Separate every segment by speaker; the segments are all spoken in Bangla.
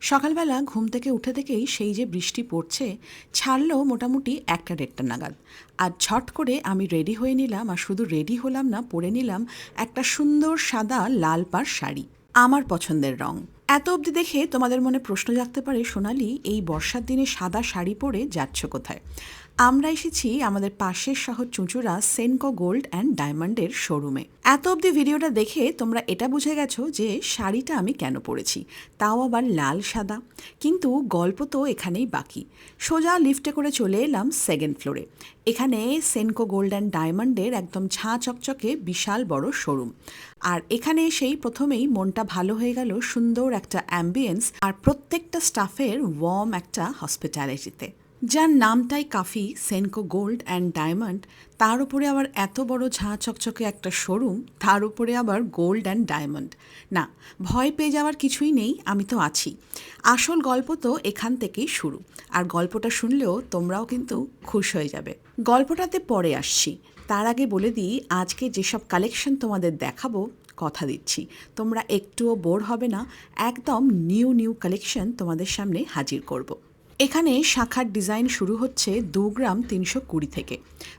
Speaker 1: সকালবেলা ঘুম থেকে উঠে থেকেই সেই যে বৃষ্টি পড়ছে, ছাড়লো মোটামুটি 1টা-1.5টা নাগাদ। আর ঝট করে আমি রেডি হয়ে নিলাম, আর শুধু রেডি হলাম না, পরে নিলাম একটা সুন্দর সাদা লাল পাড় শাড়ি, আমার পছন্দের রং। এত অবধি দেখে তোমাদের মনে প্রশ্ন জাগতে পারে, সোনালি এই বর্ষার দিনে সাদা শাড়ি পরে যাচ্ছ কোথায়? আমরা এসেছি আমাদের পাশের শহর চুঁচুড়া সেনকো গোল্ড অ্যান্ড ডায়মন্ডের শোরুমে। এত অবধি ভিডিওটা দেখে তোমরা এটা বুঝে গেছো যে শাড়িটা আমি কেন পরেছি, তাও আবার লাল সাদা। কিন্তু গল্প তো এখানেই বাকি। সোজা লিফটে করে চলে এলাম 2nd ফ্লোরে। এখানে সেনকো গোল্ড অ্যান্ড ডায়মন্ডের একদম ঝাঁ চকচকে বিশাল বড় শোরুম। আর এখানে এসেই প্রথমেই মনটা ভালো হয়ে গেল সুন্দর একটা অ্যাম্বিয়েন্স আর প্রত্যেকটা স্টাফের ওয়ার্ম একটা হসপিটালিটিতে, যার নামটাই কাফি, সেনকো গোল্ড অ্যান্ড ডায়মন্ড। তার উপরে আবার এত বড় ঝাঁ চকচকে একটা শোরুম, তার উপরে আবার গোল্ড অ্যান্ড ডায়মন্ড। না, ভয় পেয়ে যাওয়ার কিছুই নেই, আমি তো আছি। আসল গল্প তো এখান থেকেই শুরু, আর গল্পটা শুনলেও তোমরাও কিন্তু খুশ হয়ে যাবে। গল্পটাতে পরে আসছি, তার আগে বলে দিই আজকে যেসব কালেকশন তোমাদের দেখাবো, কথা দিচ্ছি তোমরা একটুও বোর হবে না। একদম নিউ কালেকশন তোমাদের সামনে হাজির করব। এখানে শাখার ডিজাইন শুরু হচ্ছে 2 গ্রাম 320 থেকে,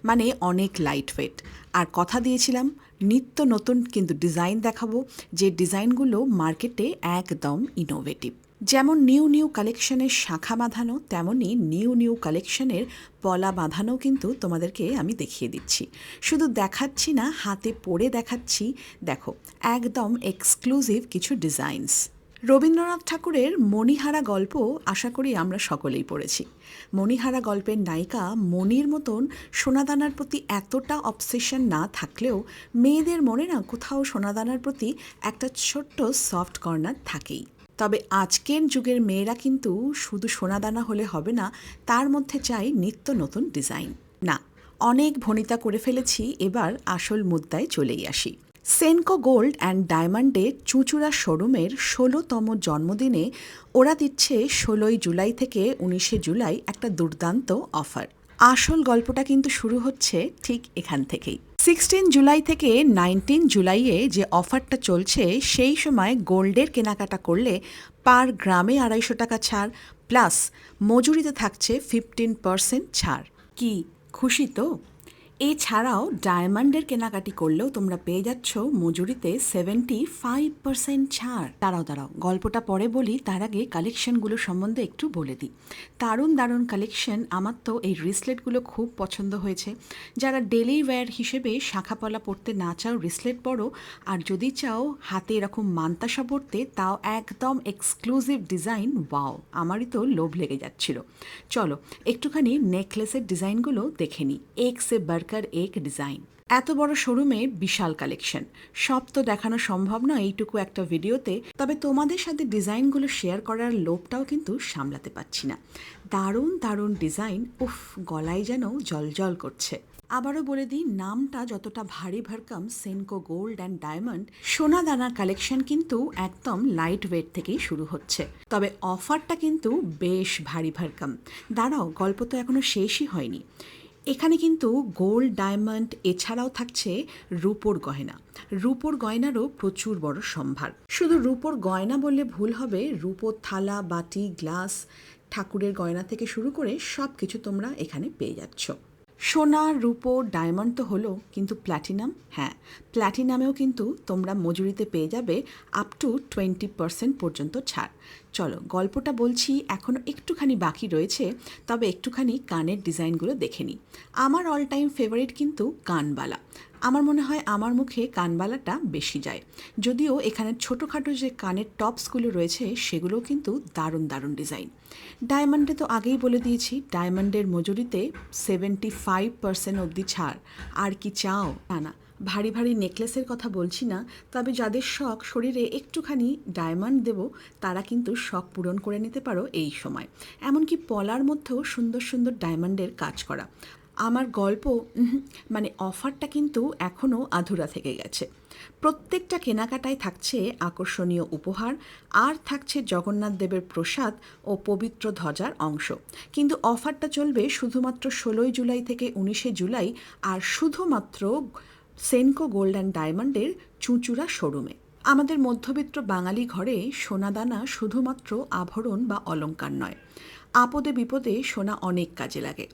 Speaker 1: মানে অনেক লাইট ওয়েট। আর কথা দিয়েছিলাম নিত্য নতুন কিন্তু ডিজাইন দেখাবো, যে ডিজাইনগুলো মার্কেটে একদম ইনোভেটিভ। যেমন নিউ কালেকশনের শাখা বাঁধানো, তেমনই নিউ কালেকশনের পলা বাঁধানো কিন্তু তোমাদেরকে আমি দেখিয়ে দিচ্ছি। শুধু দেখাচ্ছি না, হাতে পরে দেখাচ্ছি। দেখো, একদম এক্সক্লুসিভ কিছু ডিজাইনস। রবীন্দ্রনাথ ঠাকুরের মণিহারা গল্প আশা করি আমরা সকলেই পড়েছি। মণিহারা গল্পের নায়িকা মণির মতন সোনাদানার প্রতি এতটা অবসেশন না থাকলেও মেয়েদের মনে না কোথাও সোনাদানার প্রতি একটা ছোট্ট সফট কর্নার থাকেই। তবে আজকের যুগের মেয়েরা কিন্তু শুধু সোনাদানা হলে হবে না, তার মধ্যে চাই নিত্য নতুন ডিজাইন। না, অনেক ভনিতা করে ফেলেছি, এবার আসল মুদ্রায় চলেই আসি। সেনকো গোল্ড অ্যান্ড ডায়মন্ডে চুঁচুড়া শোরুমের 16তম জন্মদিনে ওরা দিচ্ছে 16ই জুলাই থেকে 19শে জুলাই একটা দুর্দান্ত অফার। আসল গল্পটা কিন্তু শুরু হচ্ছে ঠিক এখান থেকেই। 16 জুলাই থেকে 19 জুলাইয়ে যে অফারটা চলছে, সেই সময় গোল্ডের কেনাকাটা করলে পার গ্রামে 250 টাকা ছাড়, প্লাস মজুরিতে থাকছে 15% ছাড়। কি খুশি তো? এছাড়াও ডায়মন্ডের কেনাকাটি করলেও তোমরা পেয়ে যাচ্ছ মজুরিতে 75% ছাড়। দাঁড়াও, গল্পটা পরে বলি, তার আগে কালেকশনগুলো সম্বন্ধে একটু বলে দিই। দারুণ কালেকশন। আমার তো এই রিসলেটগুলো খুব পছন্দ হয়েছে। যারা ডেলি ওয়্যার হিসেবে শাখাপলা পরতে না চাও, রিসলেট পরো। আর যদি চাও হাতে এরকম মান্তাসা পরতে, তাও একদম এক্সক্লুসিভ ডিজাইন। ওয়াও, আমারই তো লোভ লেগে যাচ্ছিল। চলো একটুখানি নেকলেসের ডিজাইনগুলো দেখে নিই। এক সে বারকার এক ডিজাইন। এত বড় শোরুমে বিশাল কালেকশন, সব তো দেখানো সম্ভব না এইটুকু একটা ভিডিওতে। তবে তোমাদের সাথে ডিজাইনগুলো শেয়ার করার লোভটাও কিন্তু সামলাতে পারছি না। দারুণ ডিজাইন, উফ, গলায় যেন জলজল করছে। আবারও বলে দিই, নামটা যতটা ভারী ভরকম সেনকো গোল্ড অ্যান্ড ডায়মন্ড, সোনা দানার কালেকশন কিন্তু একদম লাইট ওয়েট থেকেই শুরু হচ্ছে। তবে অফারটা কিন্তু বেশ ভারী ভরকম। দাঁড়াও, গল্প তো এখনো শেষই হয়নি। এখানে কিন্তু গোল্ড, ডায়মন্ড এছাড়াও থাকছে রূপোর গয়না। রূপোর গয়নারও প্রচুর বড় সম্ভার। শুধু রূপোর গয়না বললে ভুল হবে, রূপোর থালা, বাটি, গ্লাস, ঠাকুরের গয়না থেকে শুরু করে সব কিছু তোমরা এখানে পেয়ে যাচ্ছ। সোনা, রূপো, ডায়মন্ড তো হলো, কিন্তু প্ল্যাটিনাম, হ্যাঁ, প্ল্যাটিনামেও কিন্তু তোমরা মজুরিতে পেয়ে যাবে আপ টু 20% পর্যন্ত ছাড়। চলো গল্পটা বলছি, এখনও একটুখানি বাকি রয়েছে। তবে একটুখানি কানের ডিজাইনগুলো দেখে নিই। আমার অল টাইম ফেভারিট কিন্তু কানবালা। আমার মনে হয় আমার মুখে কানবালাটা বেশি যায়। যদিও এখানে ছোটোখাটো যে কানের টপসগুলো রয়েছে, সেগুলোও কিন্তু দারুণ ডিজাইন। ডায়মন্ডে তো আগেই বলে দিয়েছি, ডায়মন্ডের মজুরিতে 75% অবধি ছাড়। আর কি চাও? না, ভারী নেকলেসের কথা বলছি না। তবে যাদের শখ শরীরে একটুখানি ডায়মন্ড দেব, তারা কিন্তু শখ পূরণ করে নিতে পারো এই সময়। এমনকি পলার মধ্যেও সুন্দর ডায়মন্ডের কাজ করা। আমার গল্প মানে অফারটা কিন্তু এখনও আধুরা থেকে গেছে। প্রত্যেকটা কেনাকাটায় থাকছে আকর্ষণীয় উপহার, আর থাকছে জগন্নাথ দেবের প্রসাদ ও পবিত্র ধ্বজার অংশ। কিন্তু অফারটা চলবে শুধুমাত্র 16ই জুলাই থেকে 19শে জুলাই, আর শুধুমাত্র সেনকো গোল্ড অ্যান্ড ডায়মন্ডের চুঁচুড়া শোরুমে। আমাদের মধ্যবিত্ত বাঙালি ঘরে সোনাদানা শুধুমাত্র আভরণ বা অলংকার নয়, আপদে বিপদে সোনা অনেক কাজে লাগে।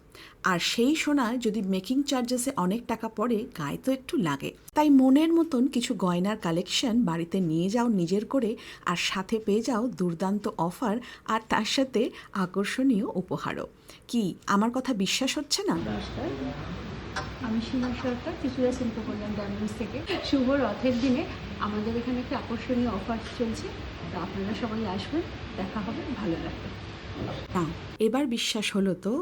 Speaker 1: আর সেই সোনায় যদি মেকিং চার্জেসে অনেক টাকা পড়ে, গায়ে তো একটু লাগে। তাই মনের মতন কিছু গয়নার কালেকশন বাড়িতে নিয়ে যাও নিজের করে, আর সাথে পেয়ে যাও দুর্দান্ত অফার, আর তার সাথে আকর্ষণীয় উপহারও। কি আমার কথা বিশ্বাস হচ্ছে না?
Speaker 2: নমস্কার, আমি সীমা সরকার, ত্রিপুরা শিল্প কল্যাণ ডায়মন্ডস থেকে। শুভ রথের দিনে আমাদের এখানে একটা আকর্ষণীয় অফার চলছে, তো আপনারা সবাই আসবেন, দেখা হবে, ভালো লাগবে।
Speaker 1: না, এবার বিশ্বাস হলো তো?